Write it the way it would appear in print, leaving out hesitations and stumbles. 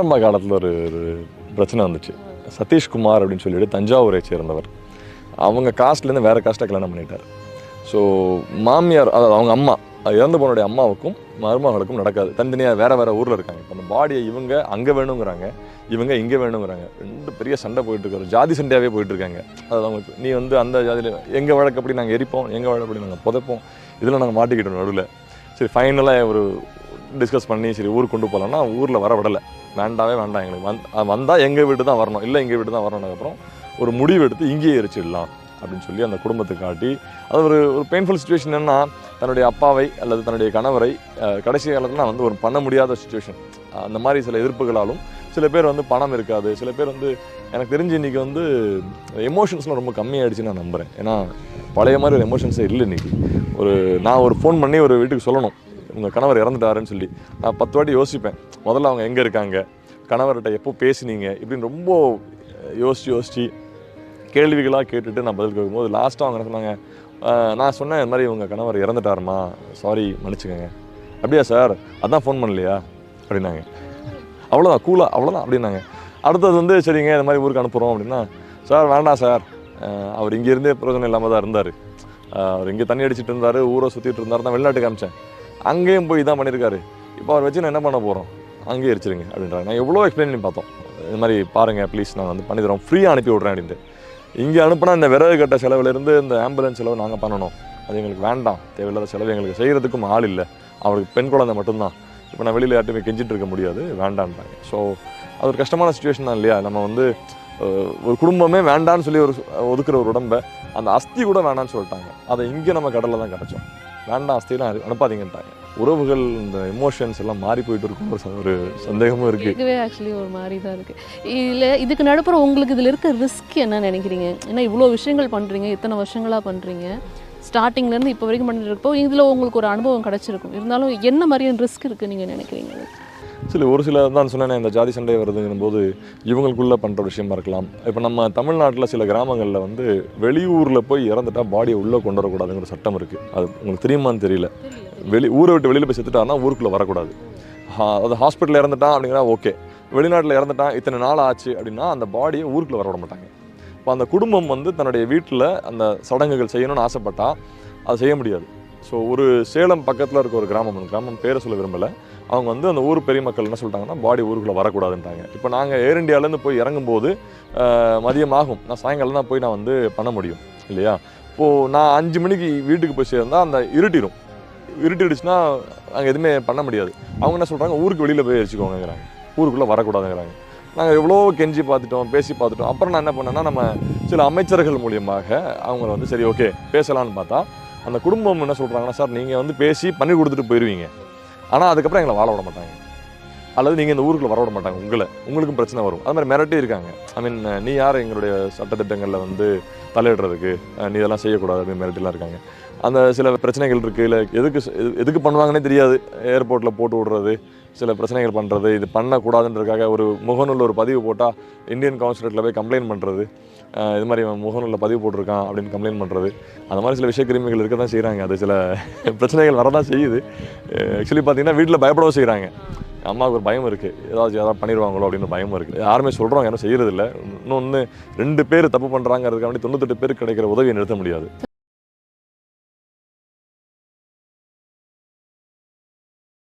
ஆரம்ப காலத்தில் ஒரு பிரச்சனை வந்துச்சு. சதீஷ்குமார் அப்படின்னு சொல்லிட்டு தஞ்சாவூரை சேர்ந்தவர். அவங்க காஸ்ட்லேருந்து வேறு காஸ்ட்டாக கல்யாணம் பண்ணிட்டார். ஸோ மாமியார், அதாவது அவங்க அம்மா, இறந்து போனுடைய அம்மாவுக்கும் மருமகளுக்கும் நடக்காது. தனித்தனியாக வேறு ஊரில் இருக்காங்க. இப்போ அந்த பாடியை இவங்க அங்கே வேணுங்கிறாங்க, இவங்க இங்கே வேணுங்கிறாங்க. ரெண்டு பெரிய சண்டை போயிட்டுருக்காரு. ஜாதி சண்டையாகவே போயிட்டுருக்காங்க. அதாவது அவங்களுக்கு நீ வந்து அந்த ஜாதியில் எங்கள் வழக்கப்படி நாங்கள் எரிப்போம், எங்கள் வழக்கப்படி நாங்கள் புதைப்போம், இதில் நாங்கள் மாட்டிக்கிட்டோம் நடுவில். சரி, ஃபைனலாக ஒரு டிஸ்கஸ் பண்ணி சரி ஊருக்கு கொண்டு போகலான்னா ஊரில் வர விடலை. வேண்டாம் எங்களுக்கு வந்தால் எங்கள் வீட்டு தான் வரணும், இல்லை எங்கள் வீட்டு தான் வரணுன்னதுக்கப்புறம் ஒரு முடிவு எடுத்து இங்கேயே எரிச்சிடலாம் அப்படின்னு சொல்லி அந்த குடும்பத்தை காட்டி, அது ஒரு பெயின்ஃபுல் சுச்சுவேஷன். என்னன்னா தன்னுடைய அப்பாவை அல்லது தன்னுடைய கணவரை கடைசி காலத்தில் வந்து ஒரு பண்ண முடியாத சுச்சுவேஷன். அந்த மாதிரி சில எதிர்ப்புகளாலும் சில பேர் வந்து பணம் இருக்காது, சில பேர் வந்து எனக்கு தெரிஞ்சு இன்றைக்கி வந்து எமோஷன்ஸ்லாம் ரொம்ப கம்மியாகிடுச்சு நான் நம்புகிறேன். ஏன்னா பழைய மாதிரி ஒரு எமோஷன்ஸே இல்லை இன்றைக்கி. நான் ஒரு ஃபோன் பண்ணி ஒரு வீட்டுக்கு சொல்லணும் உங்கள் கணவர் இறந்துட்டாருன்னு சொல்லி, நான் 10 வாட்டி யோசிப்பேன். முதல்ல அவங்க எங்கே இருக்காங்க, கணவர்கிட்ட எப்போ பேசினீங்க, இப்படின்னு ரொம்ப யோசித்து கேள்விகளாக கேட்டுட்டு நான் பதில் கேட்கும்போது லாஸ்ட்டாக அவங்க என்ன சொன்னாங்க, நான் சொன்னேன் இது மாதிரி உங்கள் கணவர் இறந்துட்டாருமா, சாரி மன்னிச்சுக்கோங்க. அப்படியா சார், அதான் ஃபோன் பண்ணலையா அப்படின்னாங்க. அவ்வளோதான், கூலாக அவ்வளோதான் அப்படின்னாங்க. அடுத்தது வந்து சரிங்க இந்த மாதிரி ஊருக்கு அனுப்புகிறோம் அப்படின்னா, சார் வேண்டாம் சார், அவர் இங்கே இருந்தே பிரயோஜனம் இல்லாமல் தான் இருந்தார். அவர் இங்கே தண்ணி அடிச்சுட்டு இருந்தார், ஊரை சுற்றிட்டு இருந்தார், தான் வெளிநாட்டுக்கு காமிச்சேன், அங்கேயும் போய் இதான் பண்ணியிருக்காரு. இப்போ அவர் வச்சு நான் என்ன பண்ண போகிறோம், அங்கேயே எரிச்சிருங்க அப்படின்றாங்க. நான் எவ்வளோ எக்ஸ்பிளைன் பண்ணி பார்த்தோம். இது மாதிரி பாருங்கள் ப்ளீஸ், நான் வந்து பண்ணி தரோம், ஃப்ரீயாக அனுப்பி விட்றேன் அப்படின்ட்டு. இங்கே அனுப்புனா இந்த விறகு கட்ட செலவுலேருந்து இந்த ஆம்புலன்ஸ் செலவு நாங்கள் பண்ணணும், அது எங்களுக்கு வேண்டாம், தேவையில்லாத செலவு, எங்களுக்கு செய்கிறதுக்கும் ஆள் இல்லை, அவருக்கு பெண் குழந்தை மட்டும்தான், இப்போ நான் வெளியில் யார்ட்டுமே கெஞ்சிட்டு இருக்க முடியாது, வேண்டான்றாங்க. ஸோ அது ஒரு கஷ்டமான சுச்சுவேஷன் தான் இல்லையா? நம்ம வந்து ஒரு குடும்பமே வேண்டான்னு சொல்லி ஒதுக்குற ஒரு உடம்பை, அந்த அஸ்தி கூட வேண்டான்னு சொல்லிட்டாங்க. அதை இங்கே நம்ம கடலில் தான் கிடச்சோம். வேண்டாம், அஸ்தியெல்லாம் அனுப்பாதீங்கன்ட்டாங்க. உறவுகள் இந்த எமோஷன்ஸ் எல்லாம் மாறி போயிட்டு இருக்கும் ஒரு சந்தேகமும் இருக்குது. இதுவே ஆக்சுவலி ஒரு மாதிரி தான் இருக்குது. இல்லை, இதுக்கு நடுப்புற உங்களுக்கு இதில் இருக்க ரிஸ்க் என்ன நினைக்கிறீங்க? ஏன்னா இவ்வளோ விஷயங்கள் பண்ணுறீங்க, இத்தனை வருஷங்களாக பண்ணுறீங்க, ஸ்டார்டிங்லேருந்து இப்போ வரைக்கும் பண்ணிட்டு இருப்போம், இதில் உங்களுக்கு ஒரு அனுபவம் கிடச்சிருக்கும். இருந்தாலும் என்ன மாதிரியான ரிஸ்க் இருக்குது நீங்கள் நினைக்கிறீங்க? ஒரு சில தான் சொன்னேன், இந்த ஜாதி சண்டை வருதுங்கும் போது இவங்களுக்குள்ளே பண்ணுற விஷயமா இருக்கலாம். இப்போ நம்ம தமிழ்நாட்டில் சில கிராமங்களில் வந்து வெளியூரில் போய் இறந்துட்டா பாடியை உள்ளே கொண்டு வரக்கூடாதுங்கிற சட்டம் இருக்குது. அது உங்களுக்கு தெரியுமான்னு தெரியல. ஊரை விட்டு வெளியில் போய் செத்துட்டாருன்னா ஊருக்குள்ளே வரக்கூடாது. அது ஹாஸ்பிட்டலில் இறந்துட்டான் அப்படிங்கிற ஓகே, வெளிநாட்டில் இறந்துட்டான் இத்தனை நாள் ஆச்சு அப்படின்னா அந்த பாடியை ஊருக்குள்ளே வர விட மாட்டாங்க. இப்போ அந்த குடும்பம் வந்து தன்னுடைய வீட்டில் அந்த சடங்குகள் செய்யணும்னு ஆசைப்பட்டால் அதை செய்ய முடியாது. ஸோ ஒரு சேலம் பக்கத்தில் இருக்க ஒரு கிராமம், அந்த கிராமம் பேரை சொல்ல விரும்பலை, அவங்க வந்து அந்த ஊர் பெரிய மக்கள் என்ன சொல்லிட்டாங்கன்னா பாடி ஊருக்குள்ளே வரக்கூடாதுன்ட்டாங்க. இப்போ நாங்கள் ஏர் இண்டியாவிலேருந்து போய் இறங்கும்போது மதியம் ஆகும், நான் சாயங்காலம் தான் போய் நான் வந்து பண்ண முடியும் இல்லையா? இப்போது நான் 5 மணிக்கு வீட்டுக்கு போய் சேர்ந்தால் அந்த இருட்டிடுச்சுன்னா அங்கே எதுவுமே பண்ண முடியாது. அவங்க என்ன சொல்கிறாங்க, ஊருக்கு வெளியில் போய் எரிச்சிக்கோங்கிறாங்க, ஊருக்குள்ளே வரக்கூடாதுங்கிறாங்க. நாங்கள் எவ்வளோ கெஞ்சி பார்த்துட்டோம், பேசி பார்த்துட்டோம். அப்புறம் நான் என்ன பண்ணேன்னா, நம்ம சில அமைச்சர்கள் மூலியமாக அவங்கள வந்து சரி ஓகே பேசலான்னு பார்த்தா, அந்த குடும்பம் என்ன சொல்கிறாங்கன்னா, சார் நீங்கள் வந்து பேசி பண்ணி கொடுத்துட்டு போயிடுவீங்க, ஆனால் அதுக்கப்புறம் எங்களை வாழ விட மாட்டாங்க, அல்லது நீங்கள் இந்த ஊருக்குள்ள வர விட மாட்டாங்க, உங்களுக்கும் பிரச்சனை வரும். அது மாதிரி மிரட்டி இருக்காங்க. ஐ மீன் நீ யார் எங்களுடைய சட்டத்திட்டங்களில் வந்து தலையிடுறதுக்கு, நீ இதெல்லாம் செய்யக்கூடாது அப்படின்னு மிரட்டிலாம் இருக்காங்க. அந்த சில பிரச்சனைகள் இருக்குது. இல்லை எதுக்கு பண்ணுவாங்கன்னே தெரியாது. ஏர்போர்ட்டில் போட்டு விடுறது, சில பிரச்சனைகள் பண்ணுறது, இது பண்ணக்கூடாதுன்றதுக்காக ஒரு முகநூலில் ஒரு பதிவு போட்டால் இந்தியன் கவுன்சிலேட்டில் போய் கம்ப்ளைண்ட் பண்ணுறது, இது மாதிரி முகநூலில் பதிவு போட்டிருக்கான் அப்படின்னு கம்ப்ளைண்ட் பண்ணுறது, அந்த மாதிரி சில விஷயக்கிருமிகள் இருக்க தான் செய்கிறாங்க. அது சில பிரச்சனைகள் வரதான் செய்யுது. ஆக்சுவலி பார்த்தீங்கன்னா வீட்டில் பயப்படவும் செய்கிறாங்க. அம்மாவுக்கு ஒரு பயம் இருக்குது, ஏதாவது பண்ணிடுவாங்களோ அப்படின்னு பயமும் இருக்குது. யாருமே சொல்கிறவங்க யாரும் செய்கிறதில்ல. இன்னொன்று 2 பேர் தப்பு பண்ணுறாங்கிறதுக்காண்டி 98 பேருக்கு கிடைக்கிற உதவியை நிறுத்த முடியாது.